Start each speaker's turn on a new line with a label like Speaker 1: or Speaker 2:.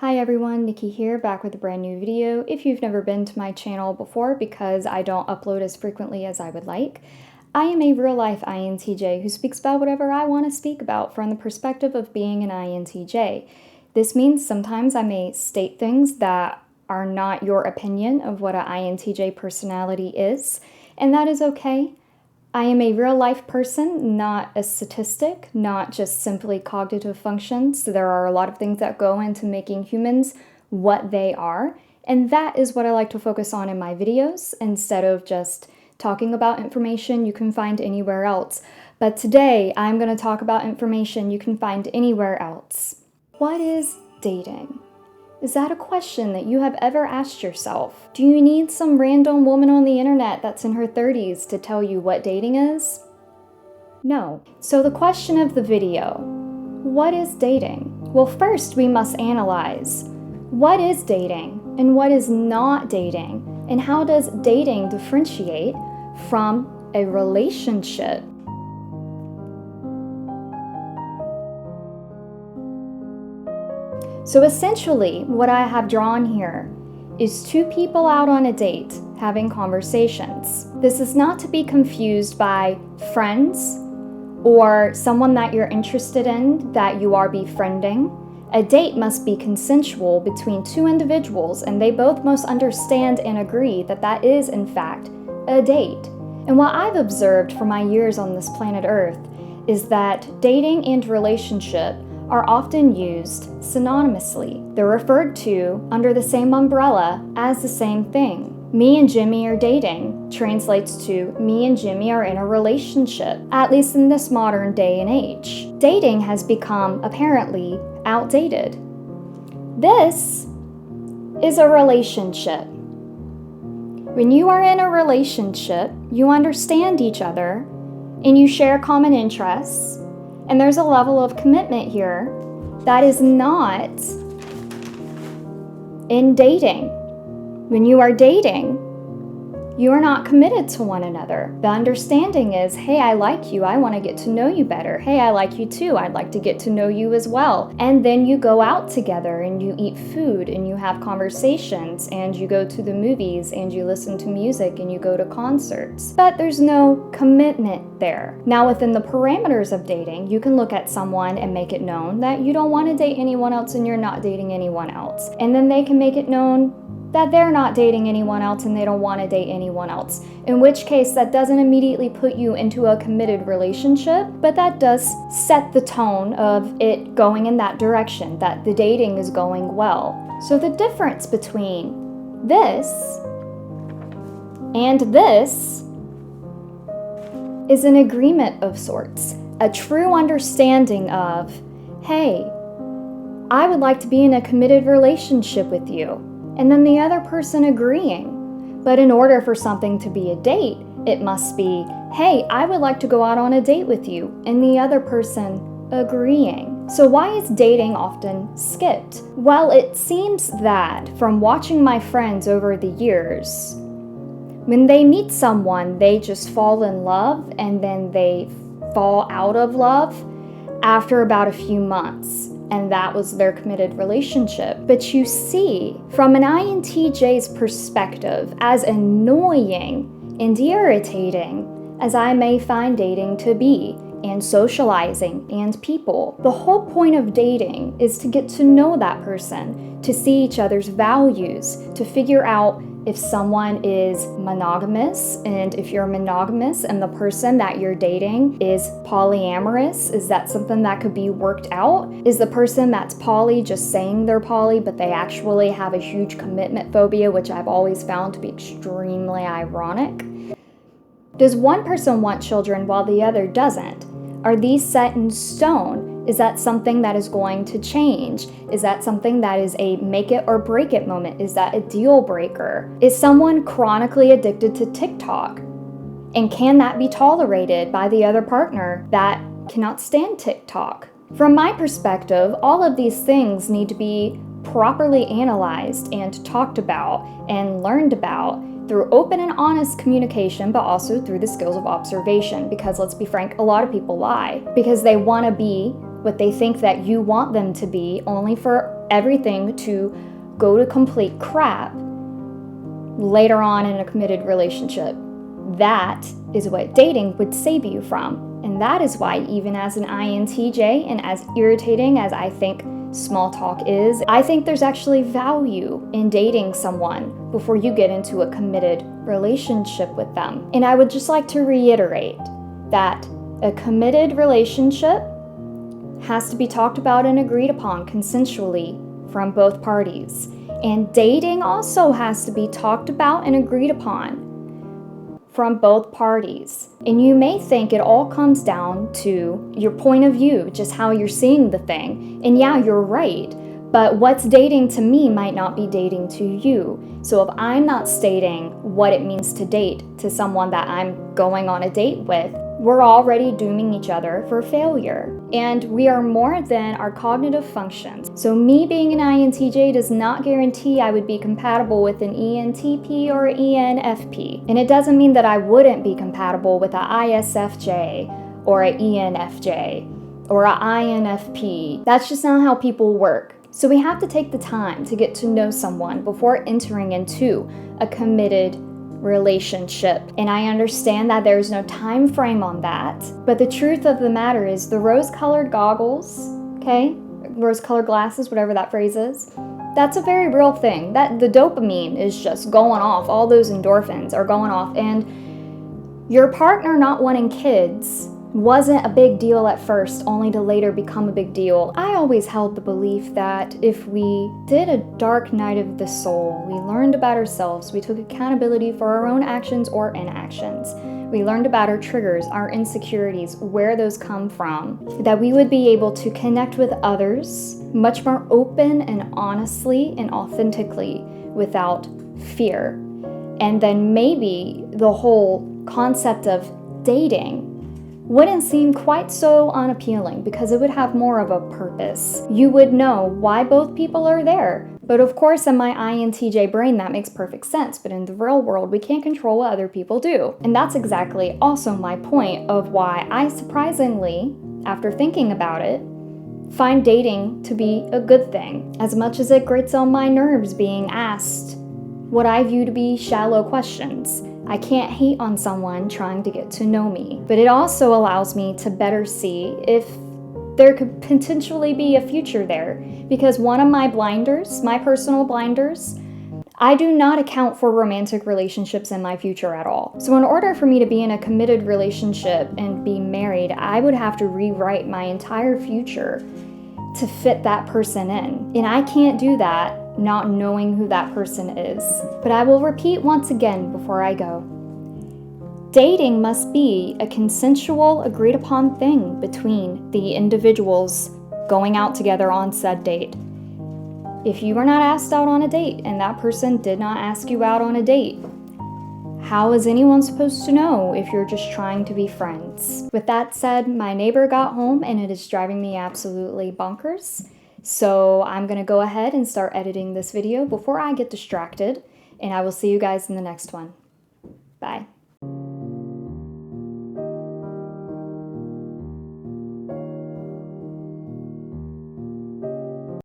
Speaker 1: Hi everyone, Nikki here, back with a brand new video. If you've never been to my channel before because I don't upload as frequently as I would like, I am a real-life INTJ who speaks about whatever I want to speak about from the perspective of being an INTJ. This means sometimes I may state things that are not your opinion of what an INTJ personality is, and that is okay. I am a real-life person, not a statistic, not just simply cognitive functions. So there are a lot of things that go into making humans what they are, and that is what I like to focus on in my videos instead of just talking about information you can find anywhere else. But today, I'm going to talk about information you can find anywhere else. What is dating? Is that a question that you have ever asked yourself? Do you need some random woman on the internet that's in her 30s to tell you what dating is? No. So the question of the video, what is dating? Well, first we must analyze what is dating and what is not dating, and how does dating differentiate from a relationship? So essentially, what I have drawn here is two people out on a date having conversations. This is not to be confused by friends or someone that you're interested in that you are befriending. A date must be consensual between two individuals, and they both must understand and agree that that is, in fact, a date. And what I've observed for my years on this planet Earth is that dating and relationship are often used synonymously. They're referred to under the same umbrella as the same thing. Me and Jimmy are dating translates to me and Jimmy are in a relationship, at least in this modern day and age. Dating has become apparently outdated. This is a relationship. When you are in a relationship, you understand each other and you share common interests. And there's a level of commitment here that is not in dating. When you are dating, you are not committed to one another. The understanding is, hey, I like you. I want to get to know you better. Hey, I like you too. I'd like to get to know you as well. And then you go out together and you eat food and you have conversations and you go to the movies and you listen to music and you go to concerts. But there's no commitment there. Now, within the parameters of dating, you can look at someone and make it known that you don't want to date anyone else and you're not dating anyone else. And then they can make it known that they're not dating anyone else and they don't want to date anyone else. In which case, that doesn't immediately put you into a committed relationship, but that does set the tone of it going in that direction, that the dating is going well. So the difference between this and this is an agreement of sorts, a true understanding of, hey, I would like to be in a committed relationship with you. And then the other person agreeing. But in order for something to be a date, it must be, hey, I would like to go out on a date with you, and the other person agreeing. So why is dating often skipped? Well, it seems that from watching my friends over the years, when they meet someone, they just fall in love and then they fall out of love after about a few months. And that was their committed relationship. But you see, from an INTJ's perspective, as annoying and irritating as I may find dating to be, and socializing and people, the whole point of dating is to get to know that person, to see each other's values, to figure out if someone is monogamous, and if you're monogamous and the person that you're dating is polyamorous, is that something that could be worked out? Is the person that's poly just saying they're poly, but they actually have a huge commitment phobia, which I've always found to be extremely ironic? Does one person want children while the other doesn't? Are these set in stone? Is that something that is going to change? Is that something that is a make it or break it moment? Is that a deal breaker? Is someone chronically addicted to TikTok? And can that be tolerated by the other partner that cannot stand TikTok? From my perspective, all of these things need to be properly analyzed and talked about and learned about through open and honest communication, but also through the skills of observation. Because let's be frank, a lot of people lie because they want to be what they think that you want them to be, only for everything to go to complete crap later on in a committed relationship. That is what dating would save you from. And that is why, even as an INTJ, and as irritating as I think small talk is, I think there's actually value in dating someone before you get into a committed relationship with them. And I would just like to reiterate that a committed relationship has to be talked about and agreed upon consensually from both parties. And dating also has to be talked about and agreed upon from both parties. And you may think it all comes down to your point of view, just how you're seeing the thing. And yeah, you're right. But what's dating to me might not be dating to you. So if I'm not stating what it means to date to someone that I'm going on a date with, we're already dooming each other for failure. And we are more than our cognitive functions. So me being an INTJ does not guarantee I would be compatible with an ENTP or ENFP. And it doesn't mean that I wouldn't be compatible with an ISFJ or an ENFJ or an INFP. That's just not how people work. So we have to take the time to get to know someone before entering into a committed relationship. And I understand that there's no time frame on that, but the truth of the matter is the rose-colored goggles, okay? Rose-colored glasses, whatever that phrase is, that's a very real thing. That the dopamine is just going off, all those endorphins are going off, and your partner not wanting kids wasn't a big deal at first, only to later become a big deal. I always held the belief that if we did a dark night of the soul, we learned about ourselves, we took accountability for our own actions or inactions, we learned about our triggers, our insecurities, where those come from, that we would be able to connect with others much more open and honestly and authentically without fear. And then maybe the whole concept of dating wouldn't seem quite so unappealing because it would have more of a purpose. You would know why both people are there. But of course, in my INTJ brain, that makes perfect sense. But in the real world, we can't control what other people do. And that's exactly also my point of why I surprisingly, after thinking about it, find dating to be a good thing. As much as it grates on my nerves being asked what I view to be shallow questions. I can't hate on someone trying to get to know me, but it also allows me to better see if there could potentially be a future there, because one of my blinders, my personal blinders, I do not account for romantic relationships in my future at all. So in order for me to be in a committed relationship and be married, I would have to rewrite my entire future to fit that person in. And I can't do that not knowing who that person is. But I will repeat once again before I go. Dating must be a consensual, agreed upon thing between the individuals going out together on said date. If you were not asked out on a date and that person did not ask you out on a date, how is anyone supposed to know if you're just trying to be friends? With that said, my neighbor got home and it is driving me absolutely bonkers. So I'm going to go ahead and start editing this video before I get distracted, and I will see you guys in the next one. Bye.